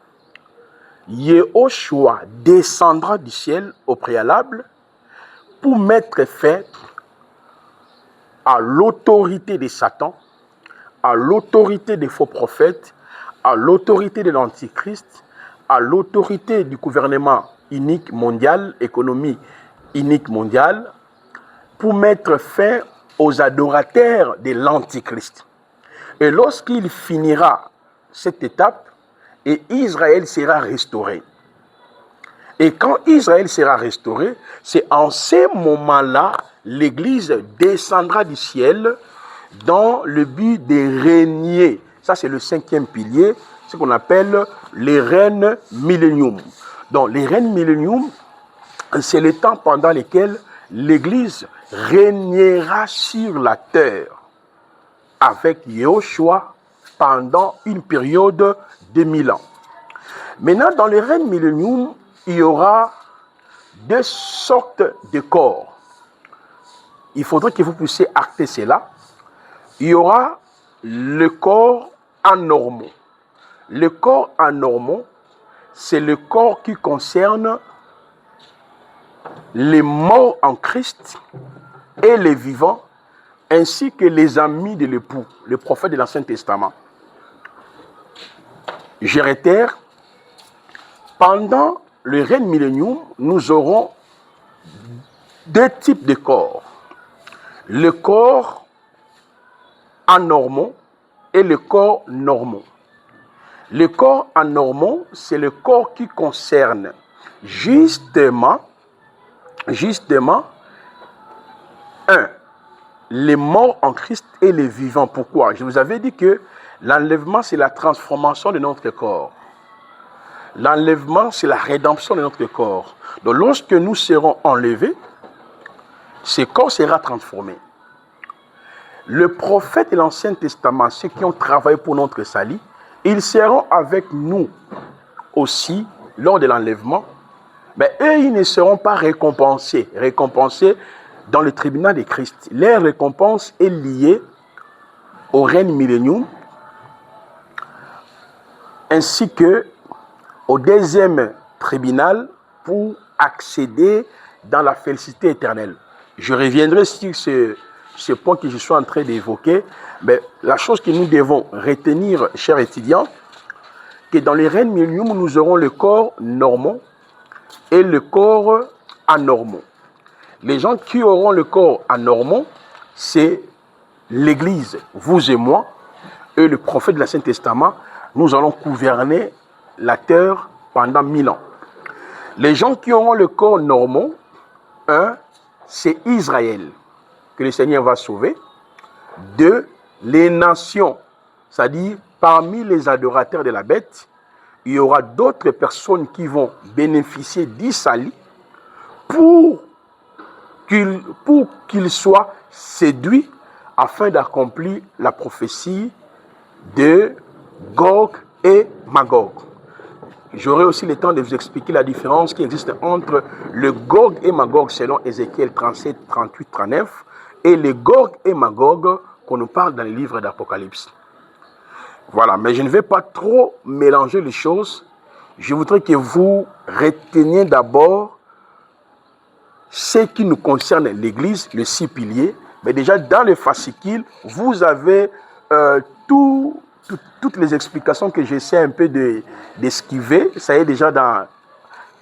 Speaker 1: Yehoshua descendra du ciel au préalable pour mettre fin à l'autorité de Satan, à l'autorité des faux prophètes, à l'autorité de l'Antichrist, à l'autorité du gouvernement unique mondial, économie unique mondiale, pour mettre fin aux adorateurs de l'Antichrist. Et lorsqu'il finira cette étape, et Israël sera restauré. Et quand Israël sera restauré, c'est en ces moments-là, l'Église descendra du ciel dans le but de régner. Ça, c'est le 5e pilier, ce qu'on appelle les règnes millénium. Donc, les règnes millénium, c'est le temps pendant lequel l'Église régnera sur la terre avec Yehoshua pendant une période de 1000 ans. Maintenant, dans les règnes millénium, il y aura 2 sortes de corps. Il faudrait que vous puissiez acter cela. Il y aura le corps anormaux. Le corps anormaux, c'est le corps qui concerne les morts en Christ et les vivants, ainsi que les amis de l'époux, le prophète de l'Ancien Testament. Je réitère, pendant le règne millénium, nous aurons 2 types de corps. Le corps anormaux et le corps normaux. Le corps anormaux, c'est le corps qui concerne justement, les morts en Christ et les vivants. Pourquoi? Je vous avais dit que l'enlèvement, c'est la transformation de notre corps. L'enlèvement, c'est la rédemption de notre corps. Donc, lorsque nous serons enlevés, ce corps sera transformé. Le prophète de l'Ancien Testament, ceux qui ont travaillé pour notre salut, ils seront avec nous aussi lors de l'enlèvement. Mais eux, ils ne seront pas récompensés dans le tribunal de Christ. Leur récompense est liée au règne millénium, ainsi que au 2e tribunal pour accéder dans la félicité éternelle. Je reviendrai sur ce point que je suis en train d'évoquer. Mais la chose que nous devons retenir, chers étudiants, que dans les règnes millénium, nous aurons le corps normaux et le corps anormaux. Les gens qui auront le corps anormaux, c'est l'Église, vous et moi, et le prophète de l'Ancien Testament. Nous allons gouverner la terre pendant 1000 ans. Les gens qui auront le corps normaux, c'est Israël que le Seigneur va sauver. 2, les nations, c'est-à-dire parmi les adorateurs de la bête, il y aura d'autres personnes qui vont bénéficier du salut pour qu'ils soient séduits afin d'accomplir la prophétie de Gog et Magog. J'aurai aussi le temps de vous expliquer la différence qui existe entre le Gog et Magog selon Ézéchiel 37, 38, 39 et le Gog et Magog qu'on nous parle dans le livre d'Apocalypse. Voilà, mais je ne vais pas trop mélanger les choses. Je voudrais que vous reteniez d'abord ce qui nous concerne l'Église, les 6 piliers. Mais déjà dans le fascicule, vous avez toutes les explications que j'essaie un peu d'esquiver. Ça y est déjà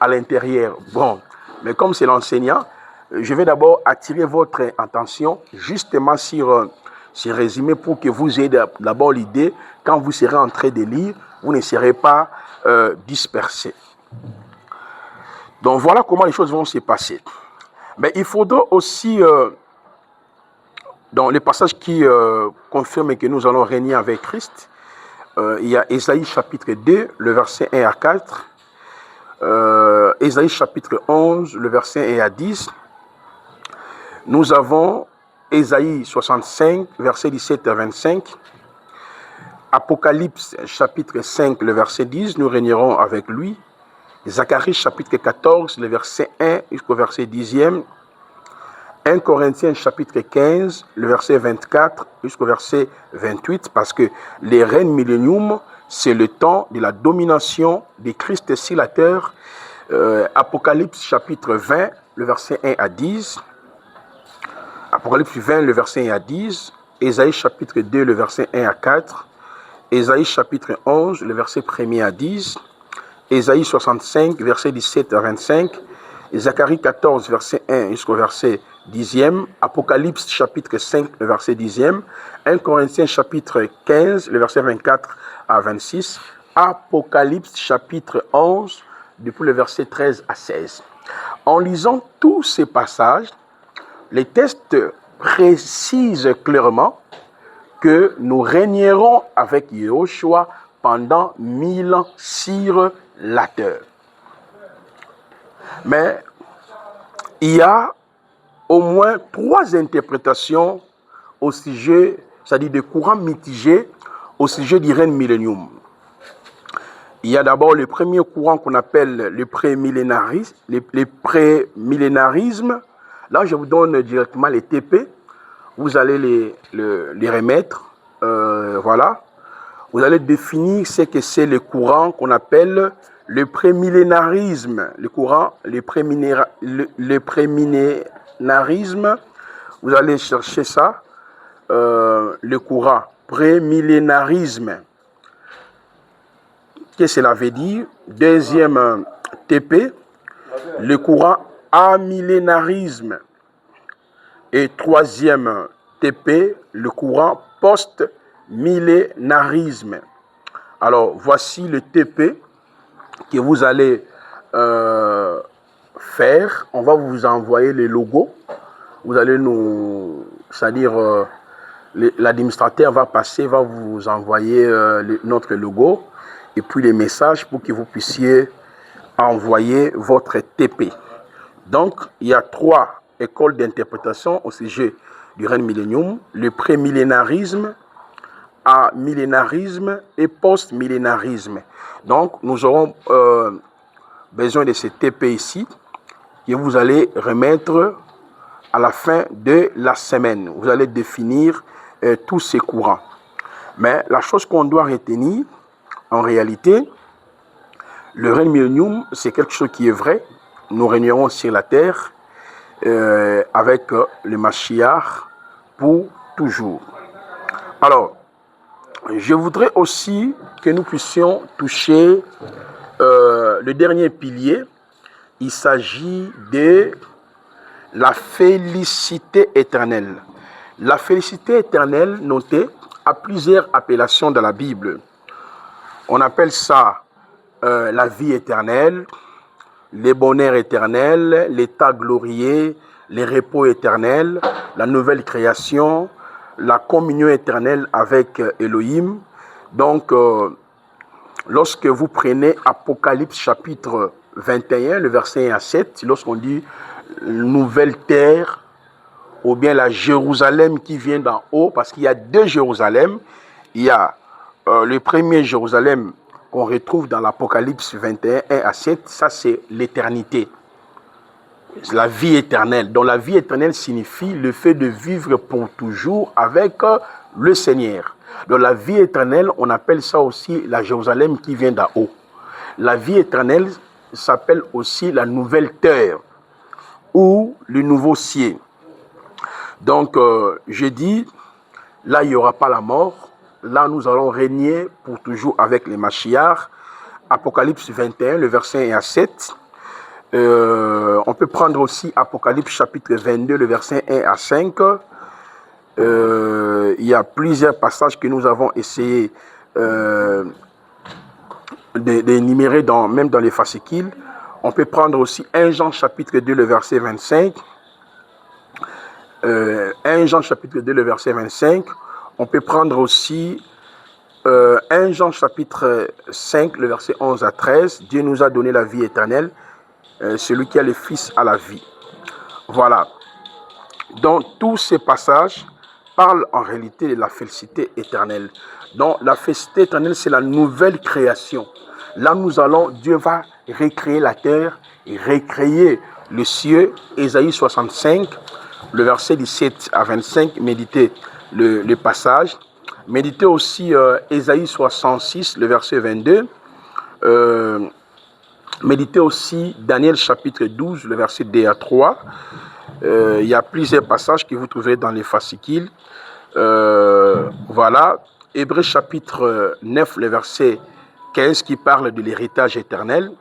Speaker 1: à l'intérieur. Bon, mais comme c'est l'enseignant, je vais d'abord attirer votre attention justement sur ce résumé pour que vous ayez d'abord l'idée. Quand vous serez en train de lire, vous ne serez pas dispersés. Donc voilà comment les choses vont se passer. Mais il faudra aussi, dans les passages qui confirment que nous allons régner avec Christ, il y a Ésaïe chapitre 2, le verset 1 à 4, Ésaïe chapitre 11, le verset 1 à 10. Nous avons Ésaïe 65, verset 17 à 25. Apocalypse chapitre 5, le verset 10, nous régnerons avec lui. Zacharie chapitre 14, le verset 1 jusqu'au verset 10e. 1 Corinthiens chapitre 15, le verset 24 jusqu'au verset 28, parce que les règnes millénium, c'est le temps de la domination de Christ sur la terre. Apocalypse chapitre 20, le verset 1 à 10. Apocalypse 20, le verset 1 à 10. Ésaïe chapitre 2, le verset 1 à 4. Ésaïe chapitre 11, le verset 1 à 10. Ésaïe 65, verset 17 à 25. Zacharie 14, verset 1 jusqu'au verset 10e. Apocalypse chapitre 5, le verset 10e. 1 Corinthiens chapitre 15, le verset 24 à 26. Apocalypse chapitre 11, depuis le verset 13 à 16. En lisant tous ces passages, les textes précisent clairement que nous régnerons avec Yahushua pendant 1000 ans sur la terre. Mais il y a au moins 3 interprétations au sujet, c'est-à-dire des courants mitigés au sujet du règne millénium. Il y a d'abord le premier courant qu'on appelle le pré-millénarisme. Là, je vous donne directement les TP. Vous allez les remettre. Voilà. Vous allez définir ce que c'est le courant qu'on appelle le prémillénarisme. Le prémillénarisme. Vous allez chercher ça. Le courant prémillénarisme. Qu'est-ce que cela veut dire? Deuxième TP, le courant amillénarisme. Et troisième TP, le courant post-millénarisme. Alors, voici le TP que vous allez faire. On va vous envoyer les logos. Vous allez nous... C'est-à-dire, l'administrateur va vous envoyer notre logo et puis les messages pour que vous puissiez envoyer votre TP. Donc, il y a 3 écoles d'interprétation au sujet du règne millénium, le pré-millénarisme, amillénarisme et post-millénarisme. Donc, nous aurons besoin de ces TP ici que vous allez remettre à la fin de la semaine. Vous allez définir tous ces courants. Mais la chose qu'on doit retenir, en réalité, le règne millénium, c'est quelque chose qui est vrai. Nous régnerons sur la terre avec le Mashiach pour toujours. Alors, je voudrais aussi que nous puissions toucher le dernier pilier. Il s'agit de la félicité éternelle. La félicité éternelle, notée, a plusieurs appellations dans la Bible. On appelle ça la vie éternelle, les bonheurs éternels, l'état glorieux, les repos éternels, la nouvelle création, la communion éternelle avec Elohim. Donc, lorsque vous prenez Apocalypse chapitre 21, le verset 1 à 7, lorsqu'on dit nouvelle terre, ou bien la Jérusalem qui vient d'en haut, parce qu'il y a 2 Jérusalem. Il y a le premier Jérusalem qu'on retrouve dans l'Apocalypse 21, 1 à 7, ça c'est l'éternité. La vie éternelle. Donc la vie éternelle signifie le fait de vivre pour toujours avec le Seigneur. Donc la vie éternelle, on appelle ça aussi la Jérusalem qui vient d'en haut. La vie éternelle s'appelle aussi la nouvelle terre ou le nouveau ciel. Donc je dis, là il n'y aura pas la mort. Là, nous allons régner pour toujours avec les Mashiach. Apocalypse 21, le verset 1 à 7. On peut prendre aussi Apocalypse chapitre 22, le verset 1 à 5. Il y a plusieurs passages que nous avons essayé d'énumérer même dans les fascicules. On peut prendre aussi 1 Jean chapitre 2, le verset 25. 1 Jean chapitre 2, le verset 25. On peut prendre aussi 1 Jean chapitre 5, le verset 11 à 13. Dieu nous a donné la vie éternelle. Celui qui a le Fils a la vie. Voilà. Donc, tous ces passages parlent en réalité de la félicité éternelle. Donc, la félicité éternelle, c'est la nouvelle création. Là, Dieu va recréer la terre et recréer le ciel. Ésaïe 65, le verset 17 à 25, méditez le passage. Méditez aussi Ésaïe 66, le verset 22. Méditez aussi Daniel chapitre 12, le verset 2 à 3. Il y a plusieurs passages que vous trouverez dans les fascicules. Voilà. Hébreux chapitre 9, le verset 15 qui parle de l'héritage éternel.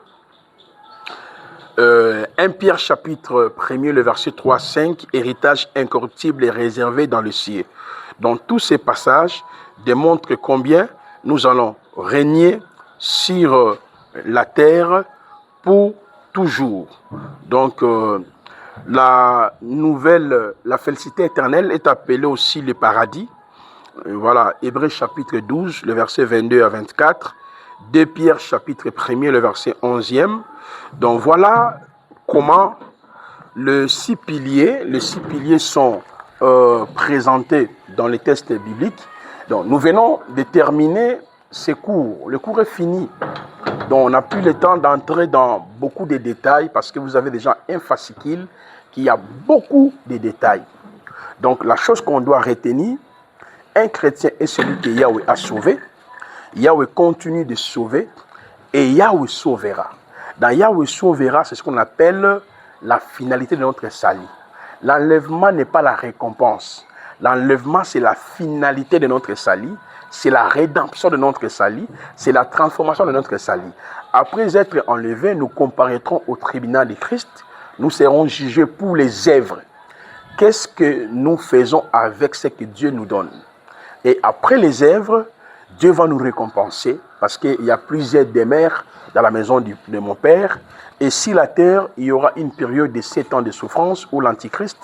Speaker 1: 1 Pierre chapitre 1er, le verset 3-5, héritage incorruptible et réservé dans le ciel. Donc tous ces passages démontrent combien nous allons régner sur la terre pour toujours. Donc la félicité éternelle est appelée aussi le paradis. Voilà, Hébreux chapitre 12, le verset 22 à 24. 2 Pierre chapitre 1er, le verset 11e. Donc voilà comment les six piliers sont présentés dans les textes bibliques. Donc nous venons de terminer ces cours. Le cours est fini. Donc on n'a plus le temps d'entrer dans beaucoup de détails parce que vous avez déjà un fascicule qui a beaucoup de détails. Donc la chose qu'on doit retenir, un chrétien est celui que Yahweh a sauvé. Yahweh continue de sauver et Yahweh sauvera. Dans Yahweh sauvera, c'est ce qu'on appelle la finalité de notre salut. L'enlèvement n'est pas la récompense. L'enlèvement, c'est la finalité de notre salut. C'est la rédemption de notre salut. C'est la transformation de notre salut. Après être enlevés, nous comparaîtrons au tribunal de Christ. Nous serons jugés pour les œuvres. Qu'est-ce que nous faisons avec ce que Dieu nous donne? Et après les œuvres, Dieu va nous récompenser parce qu'il y a plusieurs demeures dans la maison de mon Père. Et sur la terre, il y aura une période de 7 ans de souffrance où l'Antichrist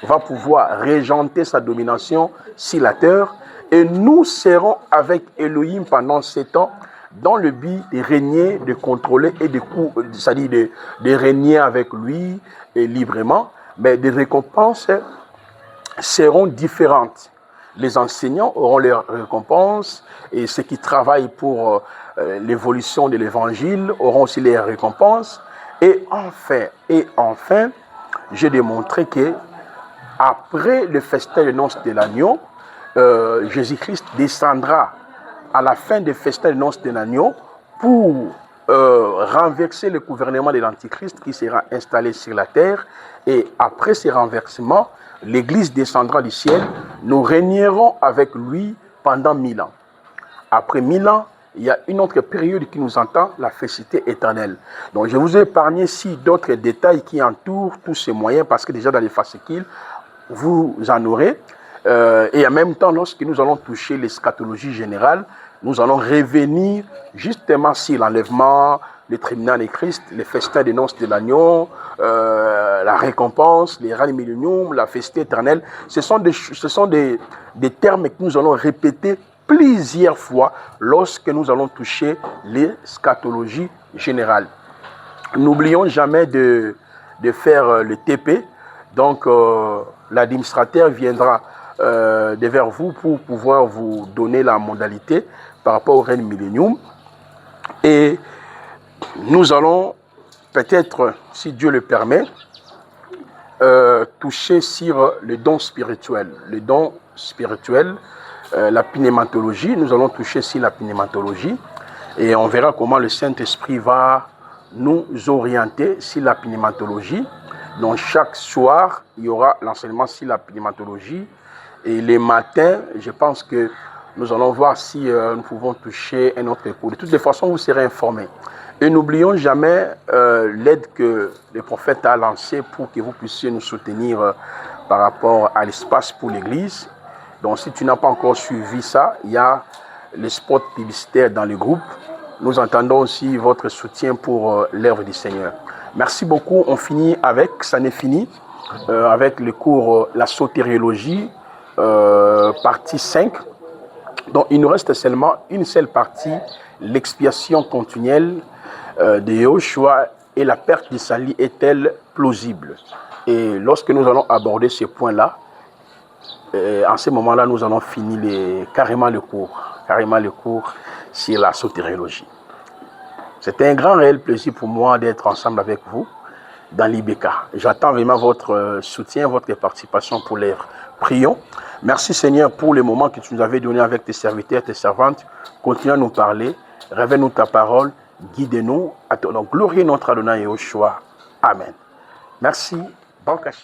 Speaker 1: va pouvoir régenter sa domination sur la terre. Et nous serons avec Elohim pendant 7 ans dans le but de régner, de contrôler et c'est-à-dire de régner avec lui et librement. Mais les récompenses seront différentes. Les enseignants auront leurs récompenses et ceux qui travaillent pour l'évolution de l'évangile auront aussi leurs récompenses. Et enfin, j'ai démontré que après le festin de noces de l'agneau, Jésus-Christ descendra à la fin du festin de noces de l'agneau pour renverser le gouvernement de l'Antichrist qui sera installé sur la terre. Et après ce renversement, l'Église descendra du ciel. Nous régnerons avec lui pendant 1000 ans. Après 1000 ans, il y a une autre période qui nous entend, la félicité éternelle. Donc je vous ai épargné ici d'autres détails qui entourent tous ces moyens parce que déjà dans les fascicules, vous en aurez. Et en même temps, lorsque nous allons toucher l'eschatologie générale, nous allons revenir justement sur l'enlèvement, le tribunal de Christ, les festins des noces de l'agneau, la récompense, les rallyes millénium, la félicité éternelle. Ce sont des termes que nous allons répéter plusieurs fois lorsque nous allons toucher l'eschatologie générale. N'oublions jamais de faire le TP. Donc, l'administrateur viendra vers vous pour pouvoir vous donner la modalité par rapport au règne millénium. Et nous allons peut-être, si Dieu le permet, toucher sur le don spirituel. Le don spirituel, la pneumatologie, nous allons toucher sur la pneumatologie et on verra comment le Saint-Esprit va nous orienter sur la pneumatologie. Donc chaque soir, il y aura l'enseignement sur la pneumatologie et les matins, je pense que nous allons voir si nous pouvons toucher un autre cours. De toutes les façons, vous serez informés. Et n'oublions jamais l'aide que le prophète a lancée pour que vous puissiez nous soutenir par rapport à l'espace pour l'Église. Donc si tu n'as pas encore suivi ça, il y a les spots publicitaires dans le groupe. Nous entendons aussi votre soutien pour l'œuvre du Seigneur. Merci beaucoup. On finit avec, ça n'est fini, avec le cours La sotériologie, partie 5. Donc il nous reste seulement une seule partie, l'expiation continuelle de Yahushua et la perte du salut est-elle plausible? Et lorsque nous allons aborder ce point-là, en ce moment-là, nous allons finir carrément le cours sur la sotériologie. C'était un grand réel plaisir pour moi d'être ensemble avec vous dans l'IBK. J'attends vraiment votre soutien, votre participation pour les prions. Merci Seigneur pour les moments que tu nous avais donnés avec tes serviteurs, tes servantes. Continue à nous parler, révèle-nous ta parole, guide-nous à ton nom. Glorieux notre Adonai Yehoshua. Amen. Merci. Baruch Hashem.